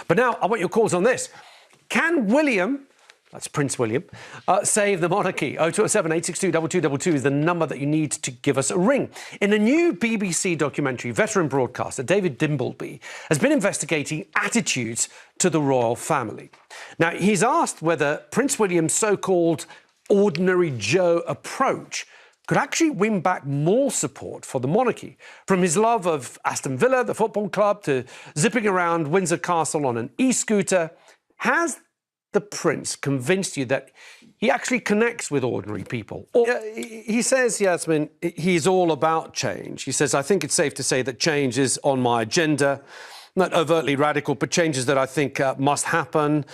But now I want your calls on this. Can William, that's Prince William, save the monarchy? 0207 862 2222 is the number that you need to give us a ring. In a new BBC documentary, veteran broadcaster David Dimbleby has been investigating attitudes to the royal family. Now, he's asked whether Prince William's so-called ordinary Joe approach could actually win back more support for the monarchy. From his love of Aston Villa, the football club, to zipping around Windsor Castle on an e-scooter, has the prince convinced you that he actually connects with ordinary people? Or he says, Yasmin, he's all about change. He says, I think it's safe to say that change is on my agenda. Not overtly radical, but changes that I think must happen.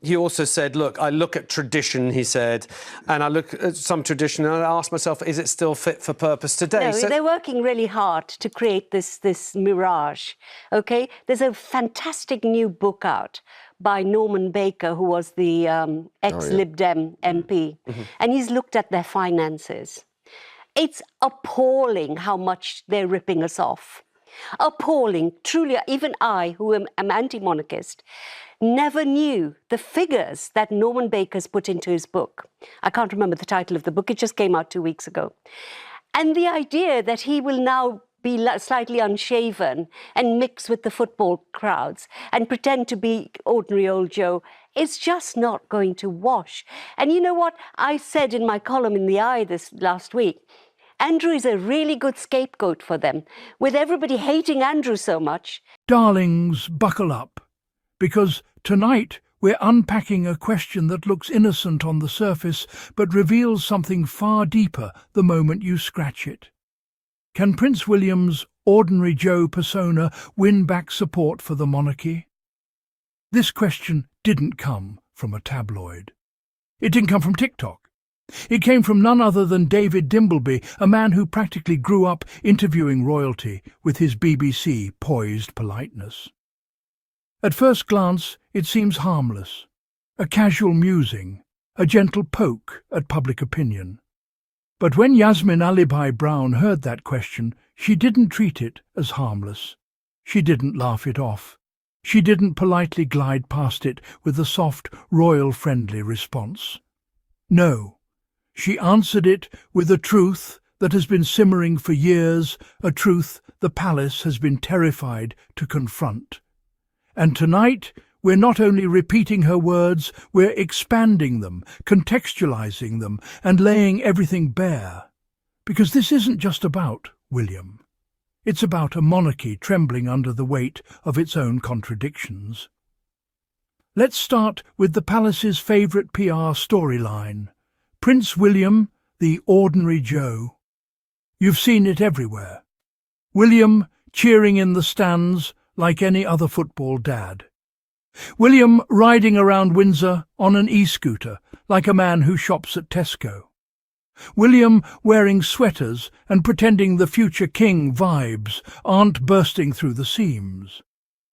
He also said, look, I look at tradition, he said, and I look at some tradition and I ask myself, is it still fit for purpose today? No, they're working really hard to create this mirage, OK? There's a fantastic new book out by Norman Baker, who was the ex-Lib Dem MP, and he's looked at their finances. It's appalling how much they're ripping us off. Appalling. Truly, even I, who am anti-monarchist, never knew the figures that Norman Baker's put into his book. I can't remember the title of the book. It just came out 2 weeks ago. And the idea that he will now be slightly unshaven and mix with the football crowds and pretend to be ordinary old Joe is just not going to wash. And you know what? I said in my column in The Eye this last week, Andrew is a really good scapegoat for them, with everybody hating Andrew so much. Darlings, buckle up, because tonight we're unpacking a question that looks innocent on the surface but reveals something far deeper the moment you scratch it. Can Prince William's ordinary Joe persona win back support for the monarchy? This question didn't come from a tabloid. It didn't come from TikTok. It came from none other than David Dimbleby, a man who practically grew up interviewing royalty with his BBC poised politeness. At first glance, it seems harmless, a casual musing, a gentle poke at public opinion. But when Yasmin Alibhai-Brown heard that question, she didn't treat it as harmless. She didn't laugh it off. She didn't politely glide past it with a soft, royal-friendly response. No. She answered it with a truth that has been simmering for years, a truth the palace has been terrified to confront. And tonight, we're not only repeating her words, we're expanding them, contextualizing them, and laying everything bare. Because this isn't just about William. It's about a monarchy trembling under the weight of its own contradictions. Let's start with the palace's favourite PR storyline. Prince William, the ordinary Joe. You've seen it everywhere. William cheering in the stands like any other football dad. William riding around Windsor on an e-scooter like a man who shops at Tesco. William wearing sweaters and pretending the future king vibes aren't bursting through the seams.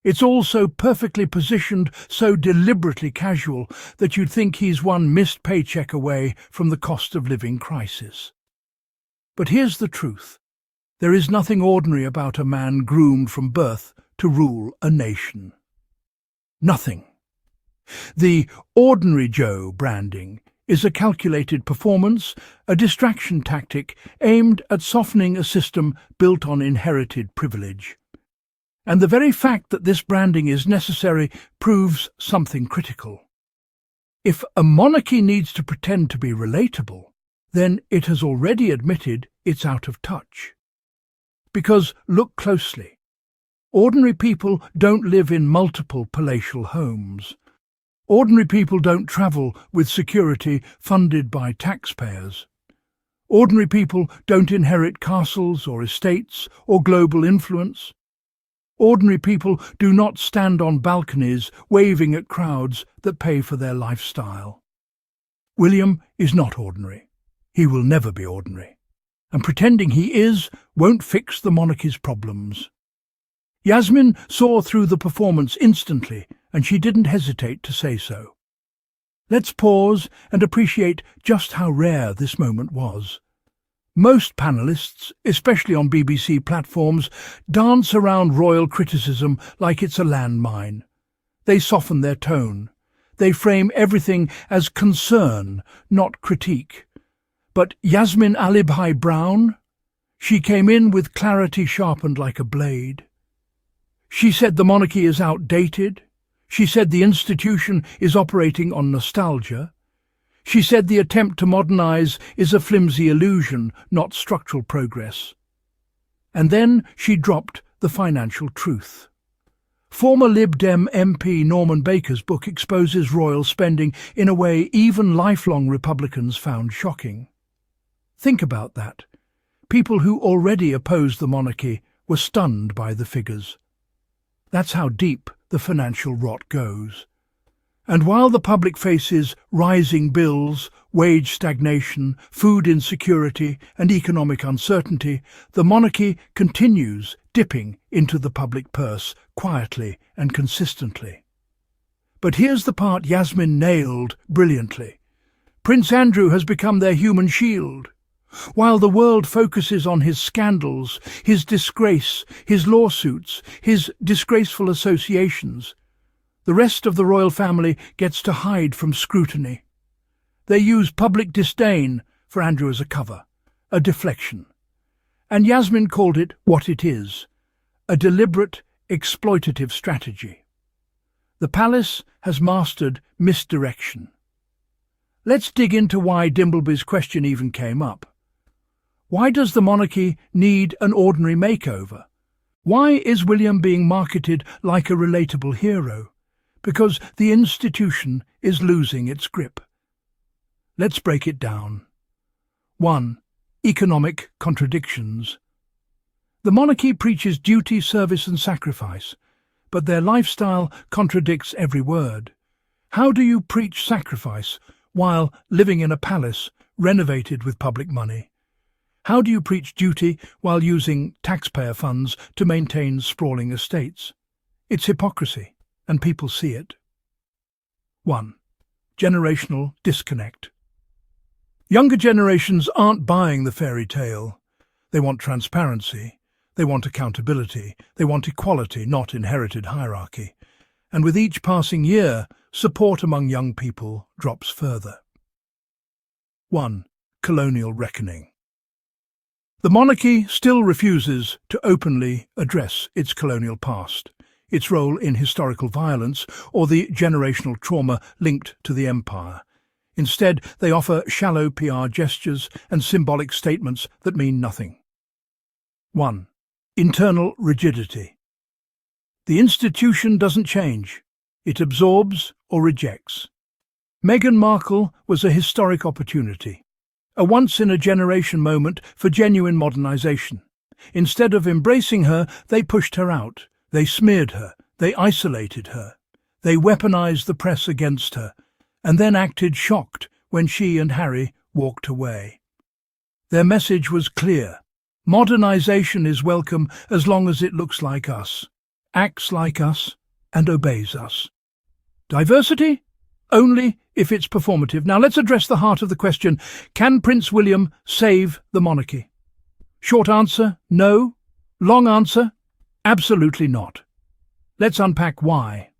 It's all so perfectly positioned, so deliberately casual, that you'd think he's one missed paycheck away from the cost of living crisis. But here's the truth. There is nothing ordinary about a man groomed from birth to rule a nation. Nothing. The ordinary Joe branding is a calculated performance, a distraction tactic aimed at softening a system built on inherited privilege. And the very fact that this branding is necessary proves something critical. If a monarchy needs to pretend to be relatable, then it has already admitted it's out of touch. Because, look closely, ordinary people don't live in multiple palatial homes. Ordinary people don't travel with security funded by taxpayers. Ordinary people don't inherit castles or estates or global influence. Ordinary people do not stand on balconies waving at crowds that pay for their lifestyle. William is not ordinary. He will never be ordinary. And pretending he is won't fix the monarchy's problems. Yasmin saw through the performance instantly, and she didn't hesitate to say so. Let's pause and appreciate just how rare this moment was. Most panellists, especially on BBC platforms, dance around royal criticism like it's a landmine. They soften their tone. They frame everything as concern, not critique. But Yasmin Alibhai-Brown? She came in with clarity sharpened like a blade. She said the monarchy is outdated. She said the institution is operating on nostalgia. She said the attempt to modernize is a flimsy illusion, not structural progress. And then she dropped the financial truth. Former Lib Dem MP Norman Baker's book exposes royal spending in a way even lifelong Republicans found shocking. Think about that. People who already opposed the monarchy were stunned by the figures. That's how deep the financial rot goes. And while the public faces rising bills, wage stagnation, food insecurity, and economic uncertainty, the monarchy continues dipping into the public purse quietly and consistently. But here's the part Yasmin nailed brilliantly. Prince Andrew has become their human shield. While the world focuses on his scandals, his disgrace, his lawsuits, his disgraceful associations, the rest of the royal family gets to hide from scrutiny. They use public disdain for Andrew as a cover, a deflection. And Yasmin called it what it is, a deliberate, exploitative strategy. The palace has mastered misdirection. Let's dig into why Dimbleby's question even came up. Why does the monarchy need an ordinary makeover? Why is William being marketed like a relatable hero? Because the institution is losing its grip. Let's break it down. 1. Economic contradictions. The monarchy preaches duty, service and sacrifice, but their lifestyle contradicts every word. How do you preach sacrifice while living in a palace renovated with public money? How do you preach duty while using taxpayer funds to maintain sprawling estates? It's hypocrisy, and people see it. 1. Generational disconnect. Younger generations aren't buying the fairy tale. They want transparency. They want accountability. They want equality, not inherited hierarchy. And with each passing year, support among young people drops further. 1. Colonial reckoning. The monarchy still refuses to openly address its colonial past, its role in historical violence, or the generational trauma linked to the empire. Instead, they offer shallow PR gestures and symbolic statements that mean nothing. 1. Internal rigidity. The institution doesn't change. It absorbs or rejects. Meghan Markle was a historic opportunity, a once-in-a-generation moment for genuine modernization. Instead of embracing her, they pushed her out. They smeared her. They isolated her. They weaponized the press against her, and then acted shocked when she and Harry walked away. Their message was clear. Modernization is welcome as long as it looks like us, acts like us, and obeys us. Diversity? Only if it's performative. Now let's address the heart of the question. Can Prince William save the monarchy? Short answer, no. Long answer, absolutely not. Let's unpack why.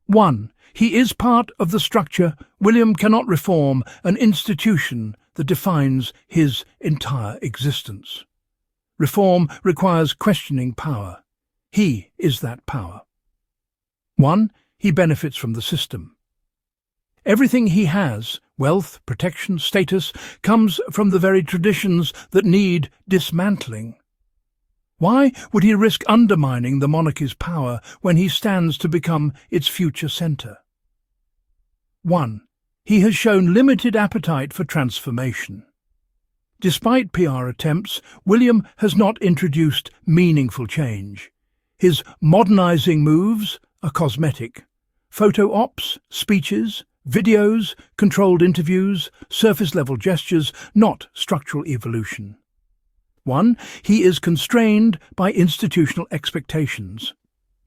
1. He is part of the structure. William cannot reform an institution that defines his entire existence. Reform requires questioning power. He is that power. 1. He benefits from the system. Everything he has, wealth, protection, status, comes from the very traditions that need dismantling. Why would he risk undermining the monarchy's power when he stands to become its future centre? 1. He has shown limited appetite for transformation. Despite PR attempts, William has not introduced meaningful change. His modernising moves are cosmetic. Photo ops, speeches, videos, controlled interviews, surface-level gestures, not structural evolution. 1. He is constrained by institutional expectations.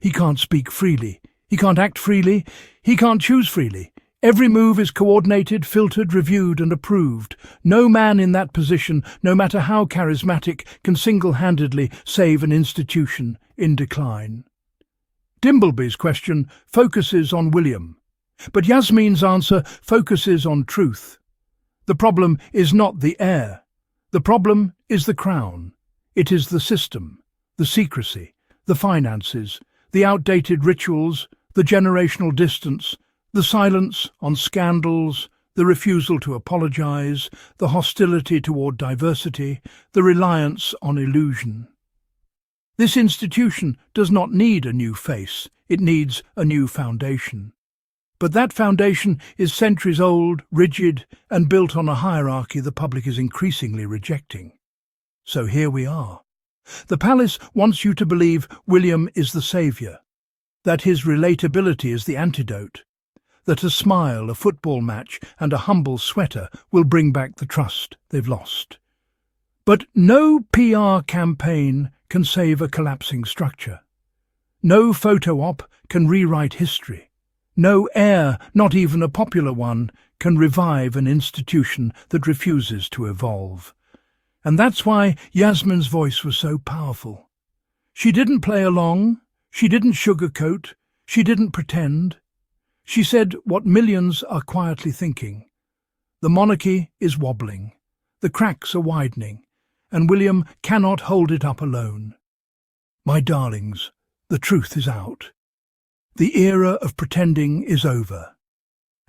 He can't speak freely. He can't act freely. He can't choose freely. Every move is coordinated, filtered, reviewed and approved. No man in that position, no matter how charismatic, can single-handedly save an institution in decline. Dimbleby's question focuses on William, but Yasmin's answer focuses on truth. The problem is not the heir. The problem is the crown. It is the system, the secrecy, the finances, the outdated rituals, the generational distance, the silence on scandals, the refusal to apologize, the hostility toward diversity, the reliance on illusion. This institution does not need a new face, it needs a new foundation. But that foundation is centuries old, rigid, and built on a hierarchy the public is increasingly rejecting. So here we are. The palace wants you to believe William is the saviour, that his relatability is the antidote, that a smile, a football match, and a humble sweater will bring back the trust they've lost. But no PR campaign can save a collapsing structure. No photo op can rewrite history. No heir, not even a popular one, can revive an institution that refuses to evolve. And that's why Yasmin's voice was so powerful. She didn't play along, she didn't sugarcoat, she didn't pretend. She said what millions are quietly thinking. The monarchy is wobbling, the cracks are widening, and William cannot hold it up alone. My darlings, the truth is out. The era of pretending is over.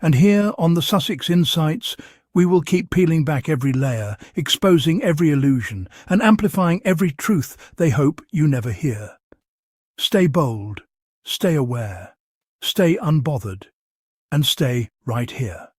And here on the Sussex Insights, we will keep peeling back every layer, exposing every illusion, and amplifying every truth they hope you never hear. Stay bold, stay aware, stay unbothered, and stay right here.